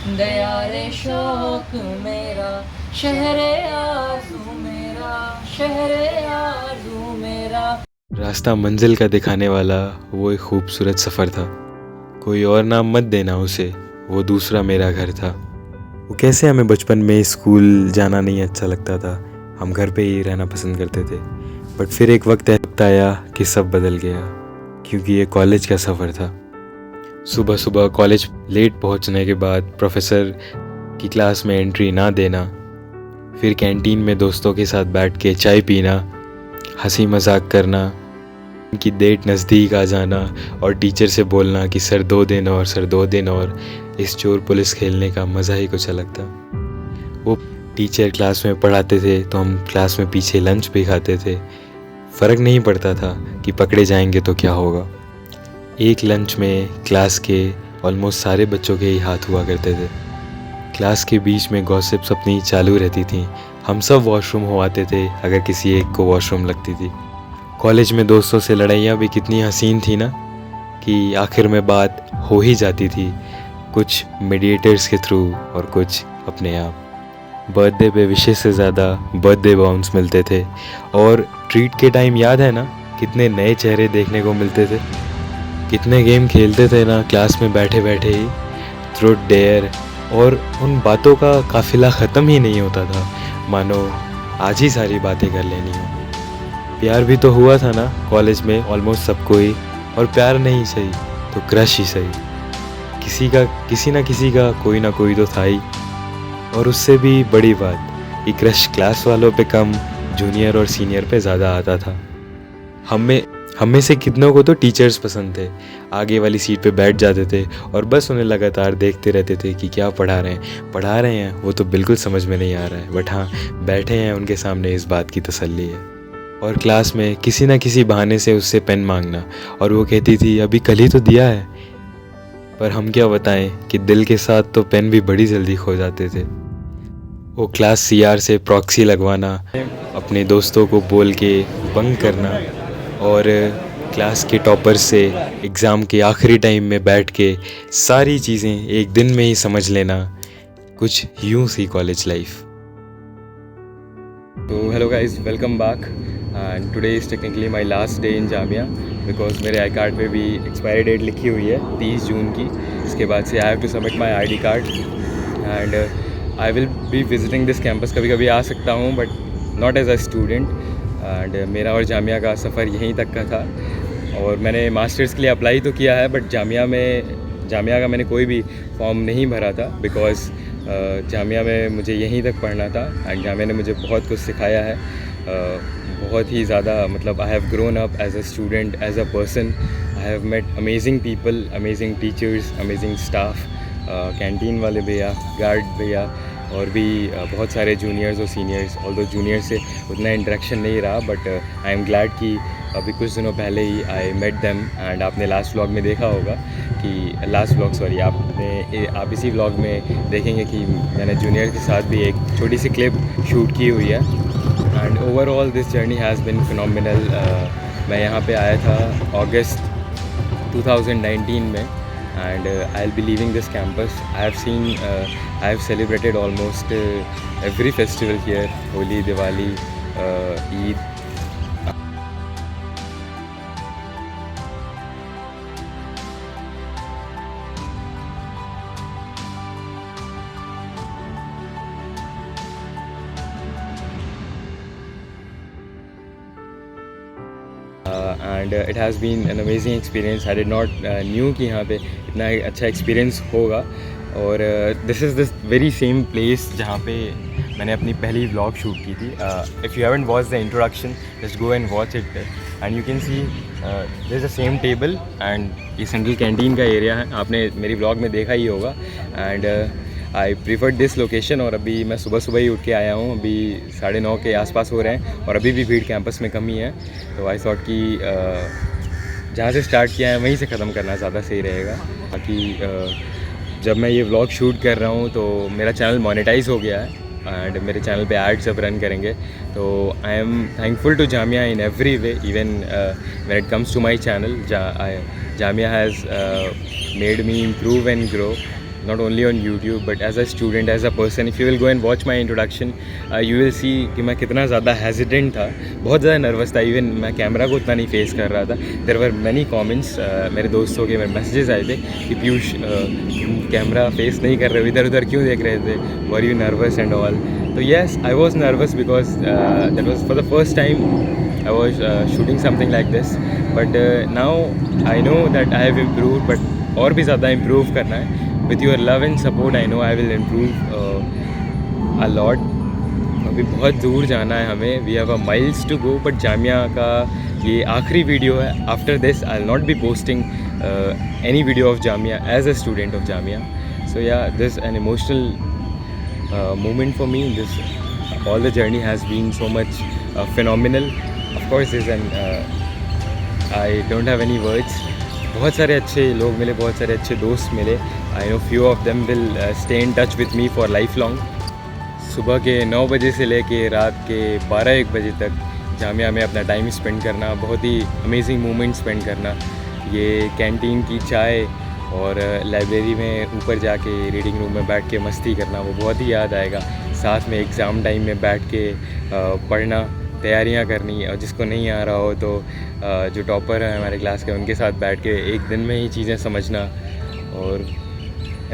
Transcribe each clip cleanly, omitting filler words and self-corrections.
दया रे शौक मेरा, शहरे आरज़ू मेरा, शहरे आरज़ू मेरा। रास्ता मंजिल का दिखाने वाला वो एक खूबसूरत सफ़र था। कोई और नाम मत देना उसे, वो दूसरा मेरा घर था। वो कैसे हमें बचपन में स्कूल जाना नहीं अच्छा लगता था, हम घर पे ही रहना पसंद करते थे। बट फिर एक वक्त आया कि सब बदल गया, क्योंकि ये कॉलेज का सफ़र था। सुबह सुबह कॉलेज लेट पहुंचने के बाद प्रोफेसर की क्लास में एंट्री ना देना, फिर कैंटीन में दोस्तों के साथ बैठ के चाय पीना, हंसी मजाक करना, की डेट नज़दीक आ जाना और टीचर से बोलना कि सर 2 दिन और, सर 2 दिन और। इस चोर पुलिस खेलने का मज़ा ही कुछ अलग था। वो टीचर क्लास में पढ़ाते थे तो हम क्लास में पीछे लंच भी खाते थे। फ़र्क नहीं पड़ता था कि पकड़े जाएंगे तो क्या होगा। एक लंच में क्लास के ऑलमोस्ट सारे बच्चों के ही हाथ हुआ करते थे। क्लास के बीच में गॉसिप्स अपनी चालू रहती थी। हम सब वॉशरूम हो आते थे अगर किसी एक को वॉशरूम लगती थी। कॉलेज में दोस्तों से लड़ाइयाँ भी कितनी हसीन थी ना, कि आखिर में बात हो ही जाती थी, कुछ मीडिएटर्स के थ्रू और कुछ अपने आप। बर्थडे पे विशेष से ज़्यादा बर्थडे बाउंस मिलते थे, और ट्रीट के टाइम याद है ना कितने नए चेहरे देखने को मिलते थे। कितने गेम खेलते थे ना क्लास में बैठे बैठे ही, ट्रूथ डेयर, और उन बातों का काफिला ख़त्म ही नहीं होता था, मानो आज ही सारी बातें कर लेनी हो। प्यार भी तो हुआ था ना कॉलेज में ऑलमोस्ट सबको ही, और प्यार नहीं सही तो क्रश ही सही। किसी ना किसी का कोई ना कोई तो था ही। और उससे भी बड़ी बात, ये क्रश क्लास वालों पे कम, जूनियर और सीनियर पे ज़्यादा आता था। हम में से कितनों को तो टीचर्स पसंद थे, आगे वाली सीट पे बैठ जाते थे और बस उन्हें लगातार देखते रहते थे कि क्या पढ़ा रहे हैं वो तो बिल्कुल समझ में नहीं आ रहा है, बट हाँ बैठे हैं उनके सामने, इस बात की तसल्ली है। और क्लास में किसी ना किसी बहाने से उससे पेन मांगना, और वो कहती थी अभी कल ही तो दिया है। पर हम क्या बताएं कि दिल के साथ तो पेन भी बड़ी जल्दी खो जाते थे। वो क्लास सीआर से प्रॉक्सी लगवाना, अपने दोस्तों को बोल के बंक करना, और क्लास के टॉपर से एग्ज़ाम के आखिरी टाइम में बैठ के सारी चीज़ें एक दिन में ही समझ लेना, कुछ यूँ सी कॉलेज लाइफ। तो hello guys, welcome back, and today is technically my last day in Jamia, because मेरे आई कार्ड पे भी एक्सपायरी डेट लिखी हुई है 30 जून की। इसके बाद से I have to submit my ID card, and I will be visiting this campus. कभी कभी आ सकता हूँ but not as a student. And मेरा और जामिया का सफ़र यहीं तक का था, और मैंने मास्टर्स के लिए अप्लाई तो किया है, बट जामिया का मैंने कोई भी फॉर्म नहीं भरा था, बिकॉज़ जामिया में मुझे यहीं तक पढ़ना था। एंड जामिया ने मुझे बहुत कुछ सिखाया है, बहुत ही ज़्यादा। मतलब I have grown up as a student, as a person. I have met amazing people, amazing teachers, amazing staff, canteen वाले भैया, गार्ड भैया, और भी बहुत सारे जूनियर्स और सीनियर्स। ऑल्दो जूनियर से उतना इंटरेक्शन नहीं रहा, बट आई एम ग्लैड कि अभी कुछ दिनों पहले ही आई मेट देम। एंड आपने लास्ट व्लॉग में देखा होगा कि आप इसी व्लॉग में देखेंगे कि मैंने जूनियर के साथ भी एक छोटी सी क्लिप शूट की हुई है। And overall this journey has been phenomenal. मैं यहाँ पे आया था अगस्त 2019 में, and I'll be leaving this campus. I have celebrated almost every festival here: Holi, Diwali, Eid. And it has been an amazing experience. I did not knew कि यहाँ पे इतना अच्छा एक्सपीरियंस होगा। और this is this very same place जहाँ पे मैंने अपनी पहली व्लॉग शूट की थी। If you haven't watch the introduction, just go and watch it, and you can see this is the same table. And ये सेंट्रल कैंटीन का area है, आपने मेरी व्लॉग में देखा ही होगा। And I preferred this location. और अभी मैं सुबह सुबह ही उठ के आया हूँ, अभी 9:30 के आसपास हो रहे हैं, और अभी भी भीड़ कैंपस में कमी है। तो आई थॉट कि जहाँ से स्टार्ट किया है वहीं से ख़त्म करना ज़्यादा सही रहेगा। बाकी जब मैं ये व्लॉग शूट कर रहा हूँ तो मेरा चैनल मोनेटाइज हो गया है, एंड मेरे चैनल पे एड्स अब रन करेंगे। तो I am thankful to Jamia in every way, even when it comes to my channel. Jamia has made me improve and grow. not only on YouTube but as a student, as a person. If you will go and watch my introduction, you will see कि मैं कितना ज़्यादा hesitant था, बहुत ज़्यादा nervous था. Even मैं camera को उतना नहीं फेस कर रहा था. There were many comments, मेरे दोस्तों के मेरे मैसेजेस आए थे कि पीयूष कैमरा फेस नहीं कर रहे हो, इधर उधर क्यों देख रहे थे, were you nervous and all. तो yes, I was nervous because that was for the first time I was shooting something like this. But now I know that I have improved, but और भी ज़्यादा improve करना है. With your love and support, I know I will improve a lot. अभी बहुत दूर जाना है हमें. We have a miles to go. But Jamia का ये आखिरी वीडियो है. After this, I'll not be posting any video of Jamia as a student of Jamia. So yeah, this is an emotional moment for me. This all the journey has been so much phenomenal. Of course, this and I don't have any words. बहुत सारे अच्छे लोग मिले, बहुत सारे अच्छे दोस्त मिले. I know few of them will stay in touch with me for life long. सुबह के 9 बजे से लेके रात के 12-1 बजे तक जामिया में अपना टाइम स्पेंड करना, बहुत ही अमेजिंग मोमेंट स्पेंड करना. ये कैंटीन की चाय और लाइब्रेरी में ऊपर जाके रीडिंग रूम में बैठ के मस्ती करना, वो बहुत ही याद आएगा. साथ में एग्ज़ाम टाइम में बैठ के पढ़ना, तैयारियां करनी, और जिसको नहीं आ रहा हो तो जो टॉपर है हमारे क्लास के उनके साथ बैठ के एक दिन में ही चीज़ें समझना. और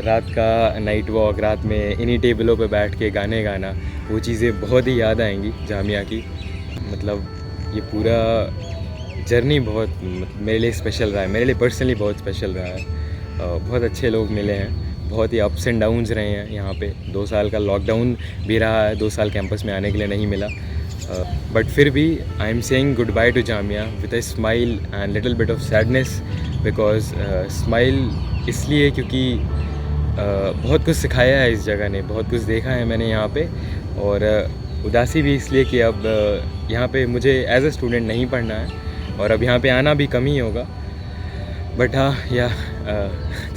रात का नाइट वॉक, रात में इन्हीं टेबलों पे बैठ के गाने गाना, वो चीज़ें बहुत ही याद आएंगी जामिया की. मतलब ये पूरा जर्नी बहुत मेरे लिए स्पेशल रहा है, मेरे लिए पर्सनली बहुत स्पेशल रहा है. बहुत अच्छे लोग मिले हैं, बहुत ही अप्स एंड डाउन्स रहे हैं यहाँ पे. 2 साल का लॉकडाउन भी रहा है, 2 साल कैंपस में आने के लिए नहीं मिला. बट फिर भी I am saying good by two Jamia with a smile and little bit of sadness. Because smile इसलिए क्योंकि बहुत कुछ सिखाया है इस जगह ने, बहुत कुछ देखा है मैंने यहाँ पे. और उदासी भी इसलिए कि अब यहाँ पे मुझे एज अ स्टूडेंट नहीं पढ़ना है और अब यहाँ पे आना भी कम ही होगा. बट हाँ, या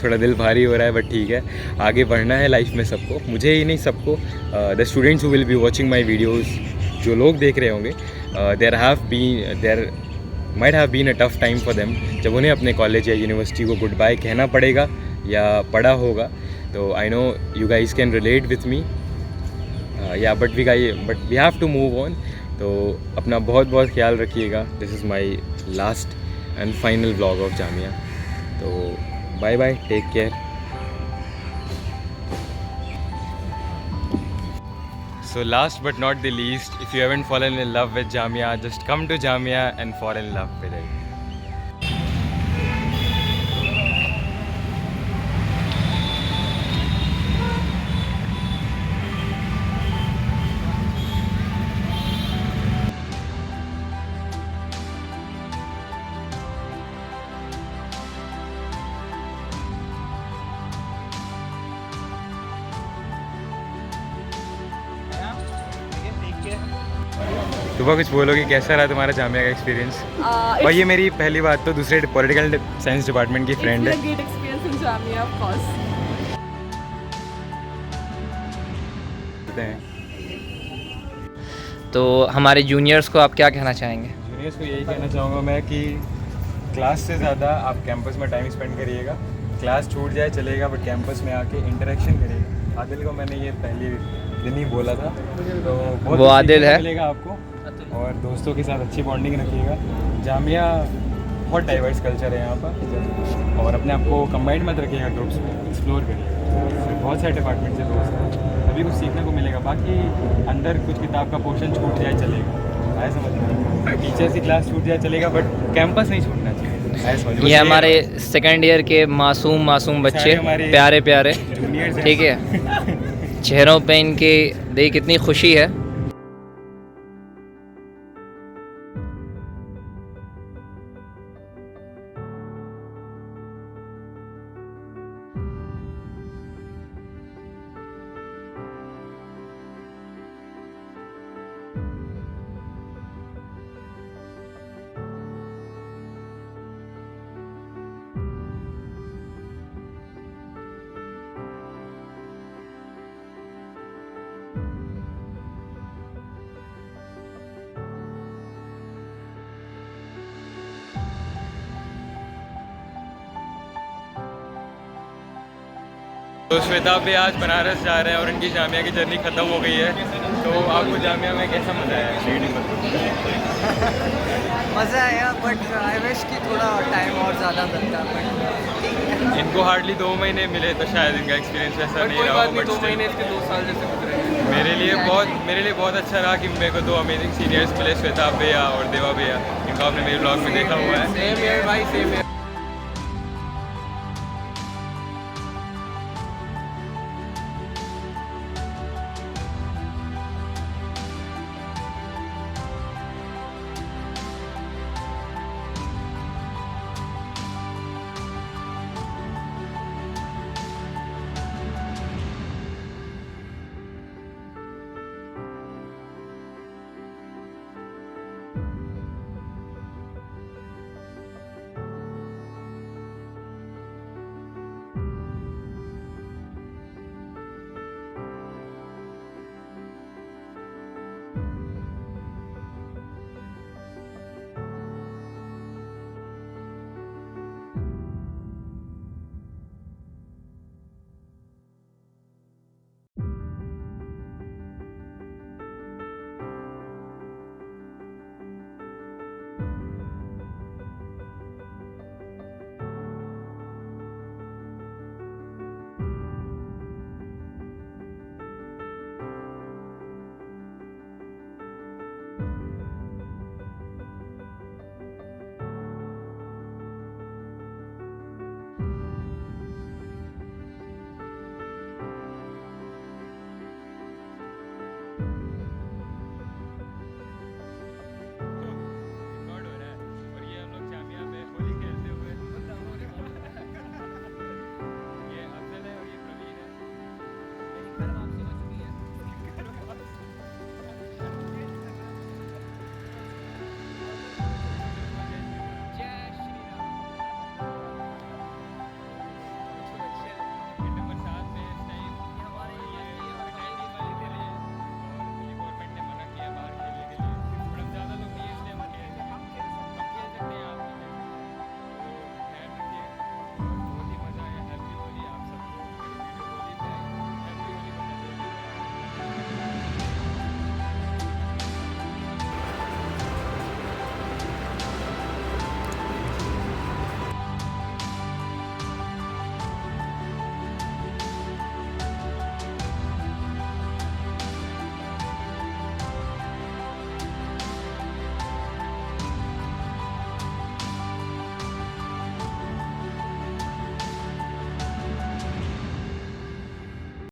थोड़ा दिल भारी हो रहा है, बट ठीक है, आगे बढ़ना है लाइफ में सबको, मुझे ही नहीं सबको. The students who will be watching my videos, जो लोग देख रहे होंगे, there might have been a tough time for them, जब उन्हें अपने कॉलेज या यूनिवर्सिटी को गुड बाय कहना पड़ेगा या पढ़ा होगा. तो I know you guys can relate with me. Yeah but we have to move on. तो अपना बहुत बहुत ख्याल रखिएगा. This is my last and final vlog of Jamia. तो bye bye, take care. So last but not the least, if you haven't fallen in love with Jamia, just come to Jamia and fall in love with it. सुबह कुछ बोलोगे, कैसा रहा तुम्हारा जामिया का experience? और ये मेरी पहली बात तो दूसरे पॉलिटिकल साइंस डिपार्टमेंट की फ्रेंड है. great experience in Jamia, of course. तो हमारे जूनियर्स को आप क्या कहना चाहेंगे? जूनियर्स को यही कहना चाहूँगा मैं कि क्लास से ज़्यादा आप कैंपस में टाइम स्पेंड करिएगा. क्लास छूट जाए चलेगा, बट कैंपस में आके इंटरेक्शन करिएगा. आदिल को मैंने ये पहली दिन ही बोला था, तो बहुत वो आदिल है, मिलेगा आपको. और दोस्तों के साथ अच्छी बॉन्डिंग रखिएगा. जामिया बहुत डाइवर्स कल्चर है यहाँ पर, और अपने आप को कंबाइंड मत रखिएगा, ग्रुप्स में एक्सप्लोर करिएगा. बहुत सारे डिपार्टमेंट से दोस्त हैं, अभी कुछ सीखने को मिलेगा. बाकी अंदर कुछ किताब का पोर्शन छूट जाए चलेगा, ऐसा समझ में. टीचर्स की क्लास छूट जाए चलेगा, बट कैंपस नहीं छूटना चाहिए. ये हमारे सेकेंड ईयर के मासूम बच्चे, प्यारे प्यारे, ठीक है. चेहरों पे इनके देख कितनी खुशी है. तो श्वेता भी आज बनारस जा रहे हैं और इनकी जामिया की जर्नी ख़त्म हो गई है। तो आपको जामिया में कैसा मज़ा आया स्टडी में? मज़ा आया बट आई विश कि थोड़ा टाइम और ज़्यादा मिलता बट इनको हार्डली 2 महीने मिले तो शायद इनका एक्सपीरियंस ऐसा नहीं रहा हो, बट 2 महीने इसके 2 साल जैसे गुजरे। मेरे लिए बहुत अच्छा रहा कि मेरे को 2 अमेजिंग सीनियर्स मिले, श्वेता भैया और देवा भैया। इनको आपने मेरे ब्लॉग में देखा हुआ है। सेम ईयर भाई, सेम ईयर।